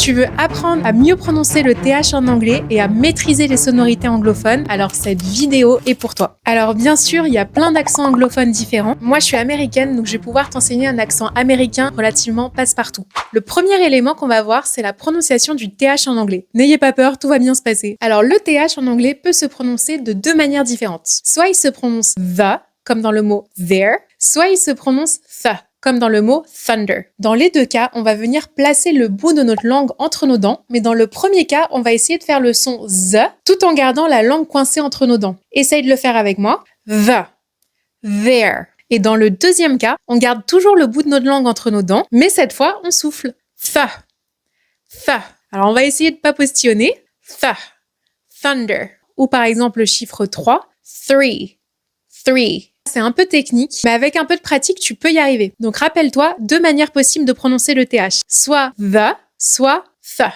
Tu veux apprendre à mieux prononcer le TH en anglais et à maîtriser les sonorités anglophones, alors cette vidéo est pour toi. Alors bien sûr, il y a plein d'accents anglophones différents. Moi, je suis américaine, donc je vais pouvoir t'enseigner un accent américain relativement passe-partout. Le premier élément qu'on va voir, c'est la prononciation du TH en anglais. N'ayez pas peur, tout va bien se passer. Alors le TH en anglais peut se prononcer de deux manières différentes. Soit il se prononce the, comme dans le mot there, soit il se prononce th, comme dans le mot thunder. Dans les deux cas, on va venir placer le bout de notre langue entre nos dents, mais dans le premier cas, on va essayer de faire le son z tout en gardant la langue coincée entre nos dents. Essaye de le faire avec moi. The, there. Et dans le deuxième cas, on garde toujours le bout de notre langue entre nos dents, mais cette fois, on souffle. Th, th. Alors, on va essayer de pas postillonner. Th, thunder. Ou par exemple, le chiffre 3, three, three. C'est un peu technique, mais avec un peu de pratique, tu peux y arriver. Donc rappelle-toi, deux manières possibles de prononcer le TH. Soit the, soit th.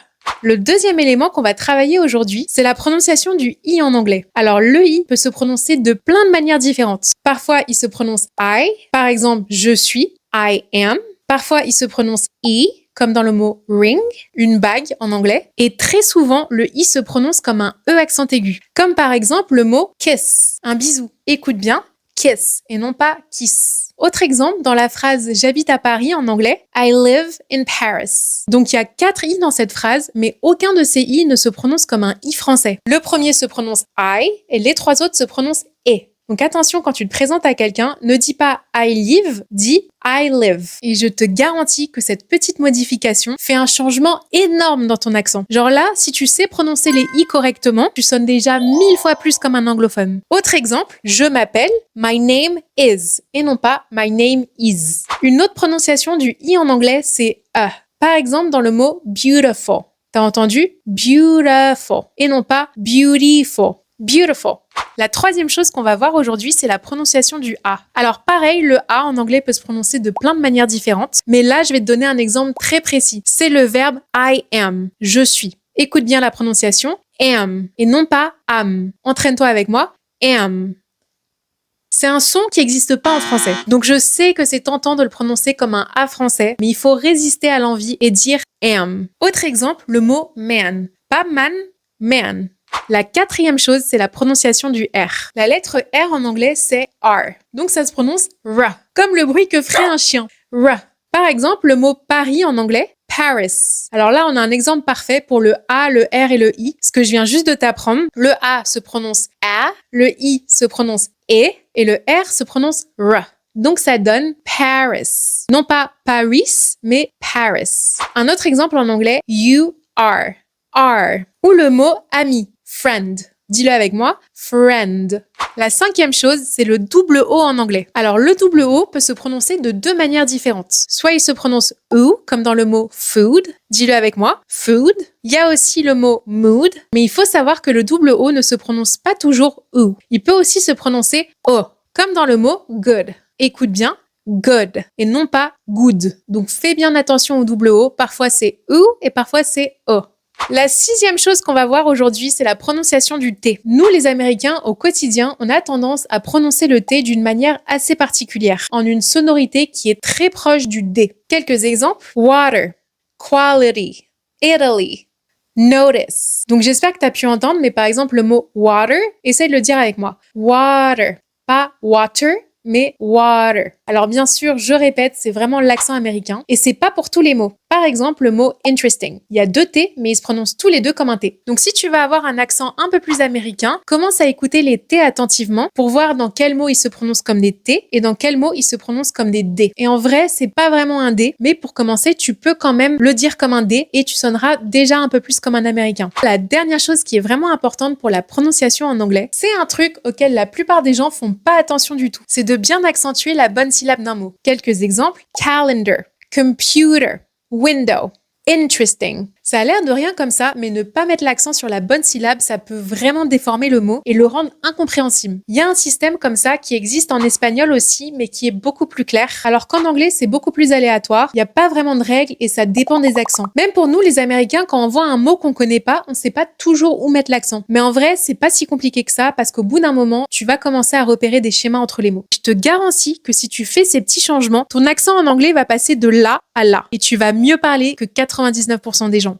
Le deuxième élément qu'on va travailler aujourd'hui, c'est la prononciation du I en anglais. Alors le I peut se prononcer de plein de manières différentes. Parfois, il se prononce I, par exemple, je suis, I am. Parfois, il se prononce I, comme dans le mot ring, une bague en anglais. Et très souvent, le I se prononce comme un E accent aigu. Comme par exemple le mot kiss, un bisou. Écoute bien. Kiss et non pas kiss. Autre exemple, dans la phrase « J'habite à Paris » en anglais, I live in Paris. Donc il y a 4 I dans cette phrase, mais aucun de ces I ne se prononce comme un I français. Le premier se prononce I et les 3 autres se prononcent E. Donc attention, quand tu te présentes à quelqu'un, ne dis pas I live, dis I live. Et je te garantis que cette petite modification fait un changement énorme dans ton accent. Genre là, si tu sais prononcer les I correctement, tu sonnes déjà 1000 fois plus comme un anglophone. Autre exemple, je m'appelle, my name is, et non pas my name is. Une autre prononciation du I en anglais, c'est a. Par exemple, dans le mot beautiful. T'as entendu? Beautiful. Et non pas beautiful. Beautiful. La troisième chose qu'on va voir aujourd'hui, c'est la prononciation du A. Alors pareil, le A en anglais peut se prononcer de plein de manières différentes, mais là, je vais te donner un exemple très précis. C'est le verbe I am, je suis. Écoute bien la prononciation, am, et non pas am. Entraîne-toi avec moi, am. C'est un son qui n'existe pas en français. Donc je sais que c'est tentant de le prononcer comme un A français, mais il faut résister à l'envie et dire am. Autre exemple, le mot man. Pas man, man. La quatrième chose, c'est la prononciation du R. La lettre R en anglais, c'est R. Donc ça se prononce R, comme le bruit que ferait un chien. R. Par exemple, le mot Paris en anglais, Paris. Alors là, on a un exemple parfait pour le A, le R et le I, ce que je viens juste de t'apprendre. Le A se prononce A, le I se prononce E, et le R se prononce R. Donc ça donne Paris. Non pas Paris, mais Paris. Un autre exemple en anglais, you are. Are. Ou le mot ami. Friend. Dis-le avec moi, friend. La cinquième chose, c'est le double O en anglais. Alors, le double O peut se prononcer de deux manières différentes. Soit il se prononce OO, comme dans le mot food. Dis-le avec moi, food. Il y a aussi le mot mood, mais il faut savoir que le double O ne se prononce pas toujours OO. Il peut aussi se prononcer O, comme dans le mot good. Écoute bien, good, et non pas good. Donc, fais bien attention au double O. Parfois, c'est OO et parfois, c'est O. La sixième chose qu'on va voir aujourd'hui, c'est la prononciation du T. Nous, les Américains, au quotidien, on a tendance à prononcer le T d'une manière assez particulière, en une sonorité qui est très proche du D. Quelques exemples. Water, quality, Italy, notice. Donc j'espère que tu as pu entendre, mais par exemple le mot water, essaye de le dire avec moi. Water, pas water, mais water. Alors bien sûr, je répète, c'est vraiment l'accent américain et c'est pas pour tous les mots. Par exemple, le mot interesting. Il y a 2 T, mais ils se prononcent tous les deux comme un T. Donc si tu veux avoir un accent un peu plus américain, commence à écouter les T attentivement pour voir dans quels mots ils se prononcent comme des T et dans quels mots ils se prononcent comme des D. Et en vrai, c'est pas vraiment un D, mais pour commencer, tu peux quand même le dire comme un D et tu sonneras déjà un peu plus comme un américain. La dernière chose qui est vraiment importante pour la prononciation en anglais, c'est un truc auquel la plupart des gens font pas attention du tout. C'est de bien accentuer la bonne syllabe d'un mot. Quelques exemples. Calendar, computer, window, interesting. Ça a l'air de rien comme ça, mais ne pas mettre l'accent sur la bonne syllabe, ça peut vraiment déformer le mot et le rendre incompréhensible. Il y a un système comme ça qui existe en espagnol aussi, mais qui est beaucoup plus clair, alors qu'en anglais, c'est beaucoup plus aléatoire. Il n'y a pas vraiment de règles et ça dépend des accents. Même pour nous, les Américains, quand on voit un mot qu'on connaît pas, on sait pas toujours où mettre l'accent. Mais en vrai, c'est pas si compliqué que ça, parce qu'au bout d'un moment, tu vas commencer à repérer des schémas entre les mots. Je te garantis que si tu fais ces petits changements, ton accent en anglais va passer de là à là et tu vas mieux parler que 99% des gens.